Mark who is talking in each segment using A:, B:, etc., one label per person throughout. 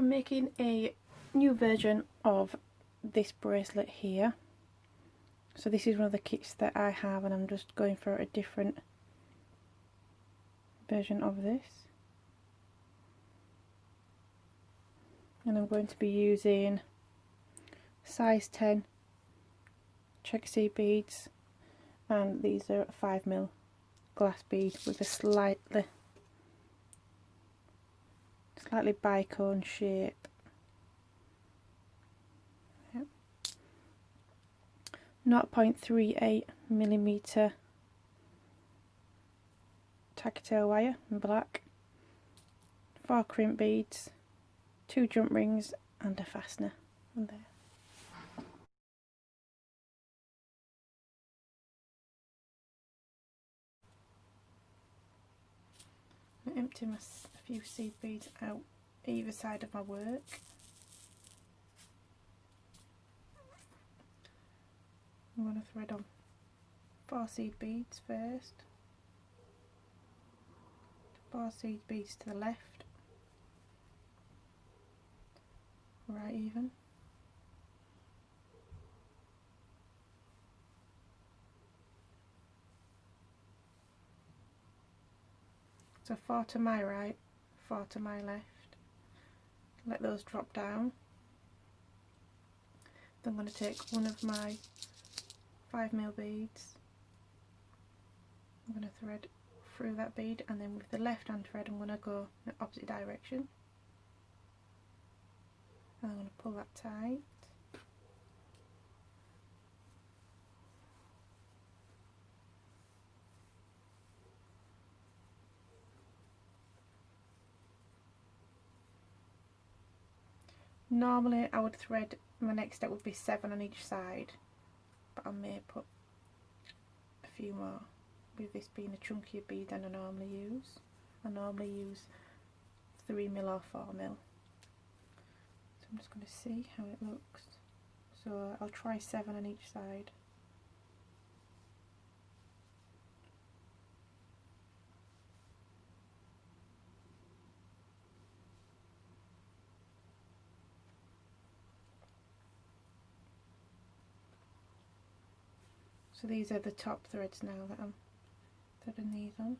A: I'm making a new version of this bracelet here. So this is one of the kits that I have, and I'm just going for a different version of this. And I'm going to be using size 10 Seedy beads, and these are 5mm glass bead with a slightly bicone shape. Yep. 0.38mm tacktail wire in black, 4 crimp beads, 2 jump rings and a fastener on there. I empty a few seed beads out either side of my work. I'm going to thread on 4 seed beads first, 4 seed beads to the left, right even, so 4 to my right, 4 to my left. Let those drop down. Then I'm going to take one of my 5mm beads, I'm going to thread through that bead, and then with the left hand thread I'm going to go in the opposite direction, and I'm going to pull that tight. Normally I would thread, my next step would be 7 on each side, but I may put a few more, with this being a chunkier bead than I normally use. I normally use 3mm or 4mm. So I'm just going to see how it looks. So I'll try 7 on each side. So these are the top threads now that I'm threading these on.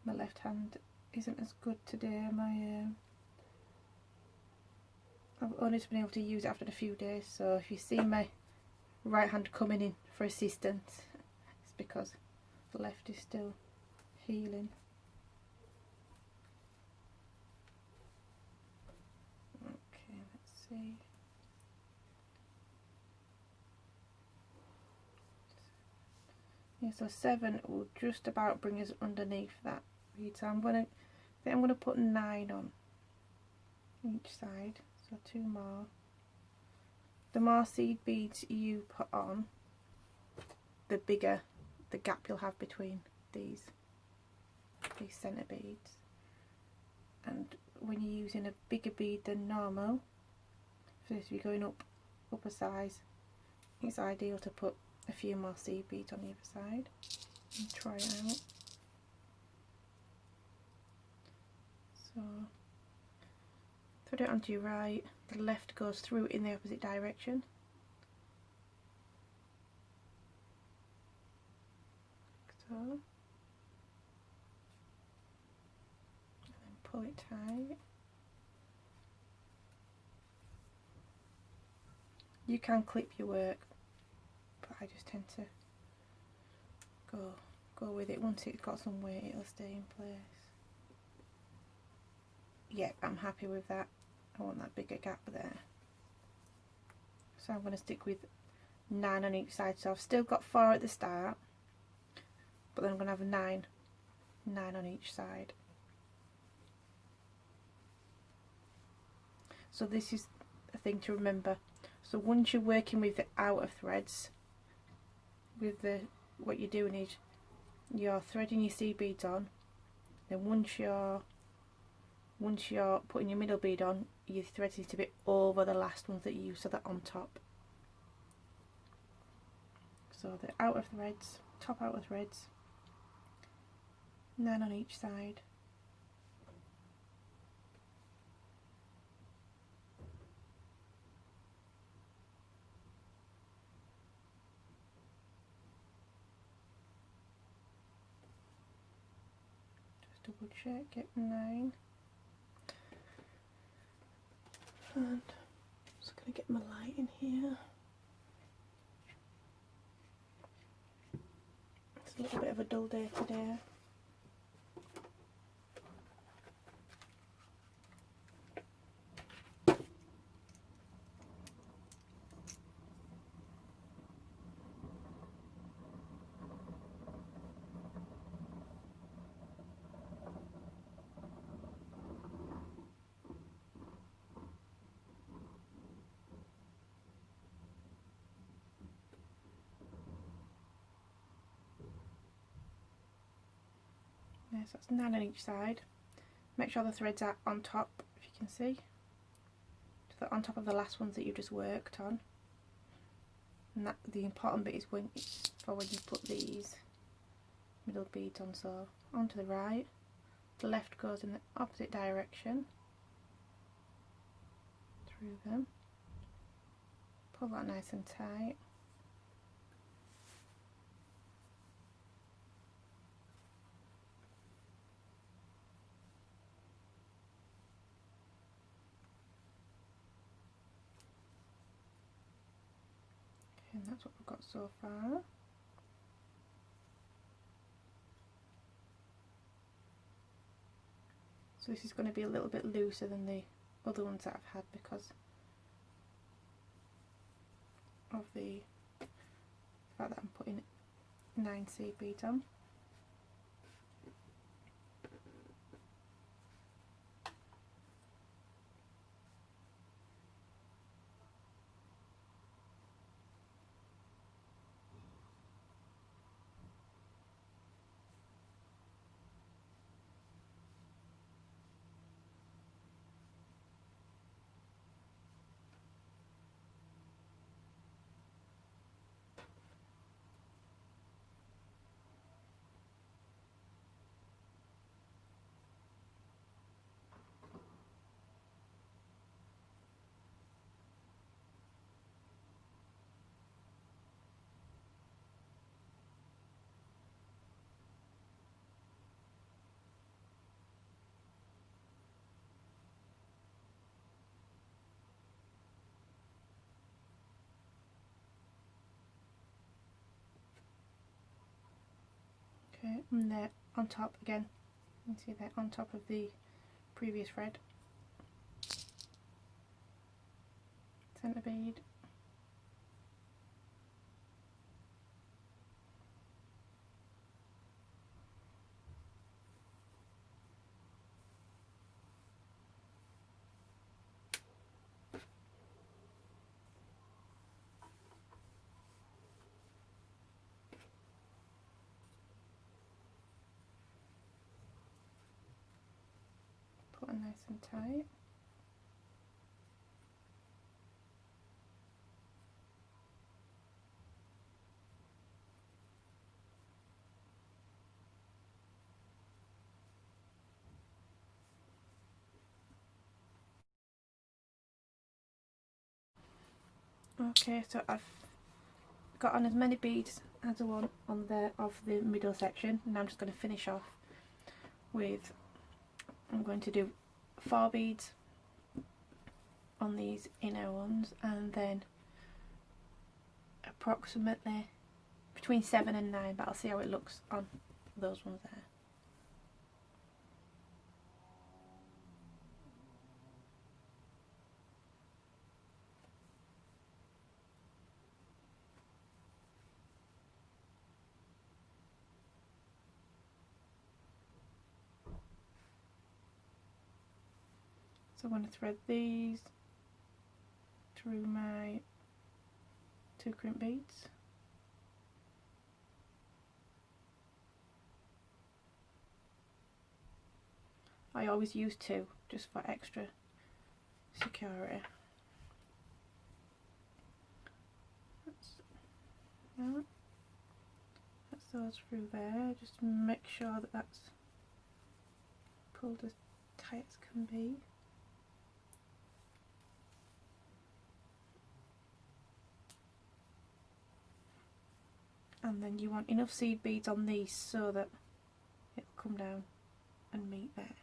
A: My left hand isn't as good today. I've only just been able to use it after a few days, so if you see my right hand coming in for assistance, it's because the left is still healing. Okay, let's see. Yeah, so 7 will just about bring us underneath that bead. So I'm gonna put 9 on each side. So 2 more. The more seed beads you put on, the bigger the gap you'll have between these centre beads. And when you're using a bigger bead than normal, for this to be going up a size, it's ideal to put a few more seed beads on either side and try it out. So thread it onto your right, the left goes through in the opposite direction. So, and then pull it tight. You can clip your work, but I just tend to go with it. Once it's got some weight, it'll stay in place. Yep, I'm happy with that. I want that bigger gap there. So I'm going to stick with 9 on each side. So I've still got 4 at the start, but then I'm going to have 9 on each side. So this is a thing to remember. So once you're working with the outer threads, with the what you're doing is you're threading your seed beads on, then once you're putting your middle bead on, your threads need to be over the last ones that you used, so they're on top. So the outer threads, top outer threads, 9 on each side. Just double check, get 9. And I'm just going to get my light in here. It's a little bit of a dull day today. Yes, that's 9 on each side. Make sure the threads are on top, if you can see. So they're on top of the last ones that you just worked on. And that the important bit is when you put these middle beads on, so onto the right. The left goes in the opposite direction through them. Pull that nice and tight. And that's what we've got so far. So this is going to be a little bit looser than the other ones that I've had because of the fact that I'm putting 9 seed beads on. Okay, and they're on top again. You can see they're on top of the previous thread. Centre bead. Put it nice and tight. Okay, so I've got on as many beads as I want on there of the middle section, and I'm just going to finish off with, I'm going to do 4 beads on these inner ones and then approximately between 7 and 9, but I'll see how it looks on those ones there. So I'm going to thread these through my 2 crimp beads. I always use 2 just for extra security. That's those through there. Just make sure that that's pulled as tight as can be. And then you want enough seed beads on these so that it'll come down and meet there.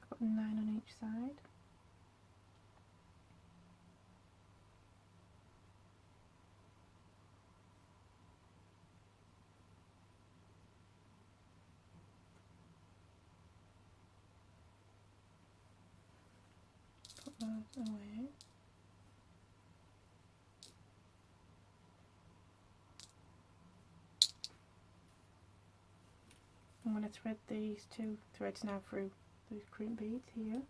A: Got 9 on each side. Put those away. I'm going to thread these 2 threads now through these crimp beads here.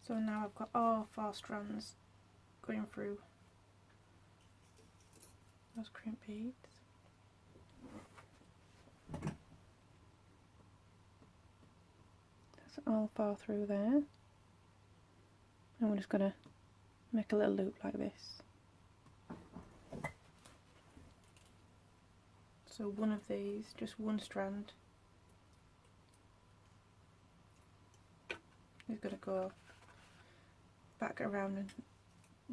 A: So now I've got all 4 strands going through those crimp beads. That's all 4 through there. And we're just going to make a little loop like this. So one of these, just one strand, is going to go back around and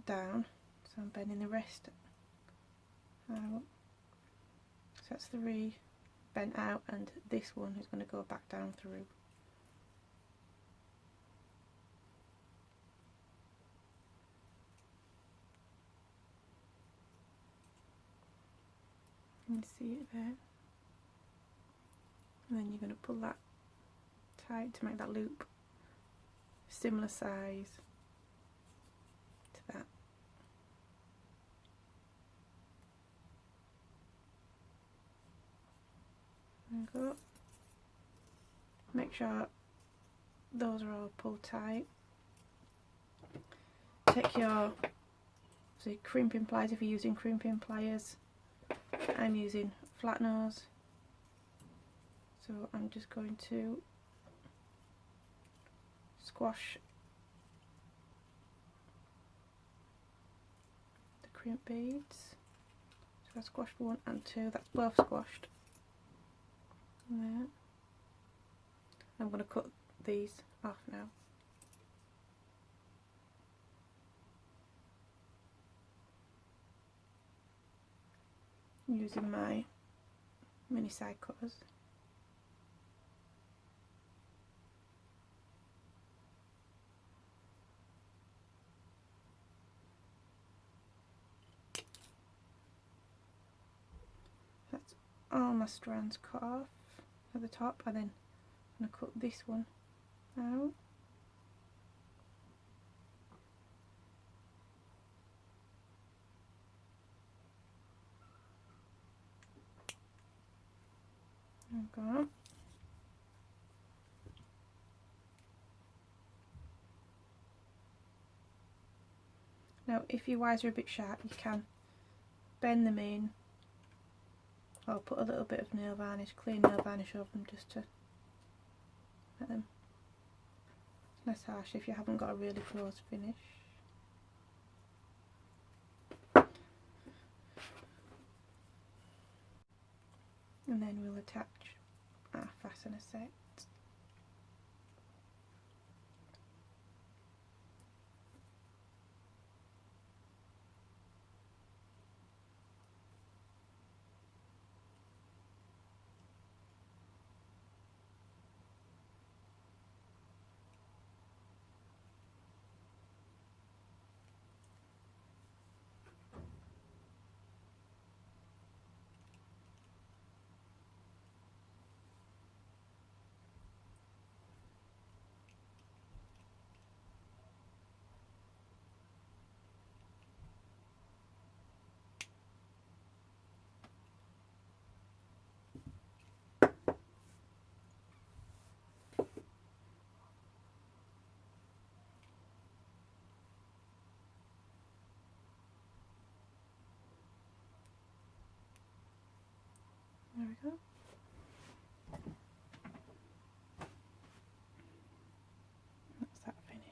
A: down, so I'm bending the rest out. So that's 3 bent out, and this one is going to go back down through. You can see it there. And then you're going to pull that tight to make that loop similar size to that. There you go. Make sure those are all pulled tight. Take your crimping pliers if you're using crimping pliers. I'm using flat nose, so I'm just going to squash the crimp beads. So I squashed 1 and 2, that's both squashed. There. I'm going to cut these off now. Using my mini side cutters. That's all my strands cut off at the top, and then I'm going to cut this one out. There we go. Now if your wires are a bit sharp, you can bend them in, or put a little bit of nail varnish, clean nail varnish over them, just to make them less harsh if you haven't got a really close finish. and then we'll attach our fastener set. There we go. That's that finished.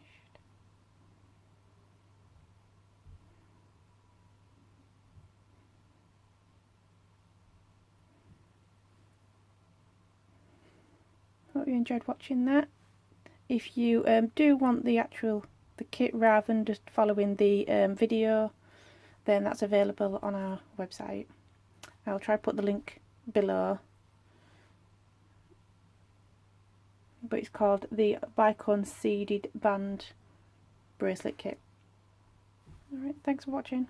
A: Hope you enjoyed watching that. If you do want the kit rather than just following the video, then that's available on our website. I'll try to put the link below, but it's called the Bicone Seedy Band bracelet kit. Alright, thanks for watching.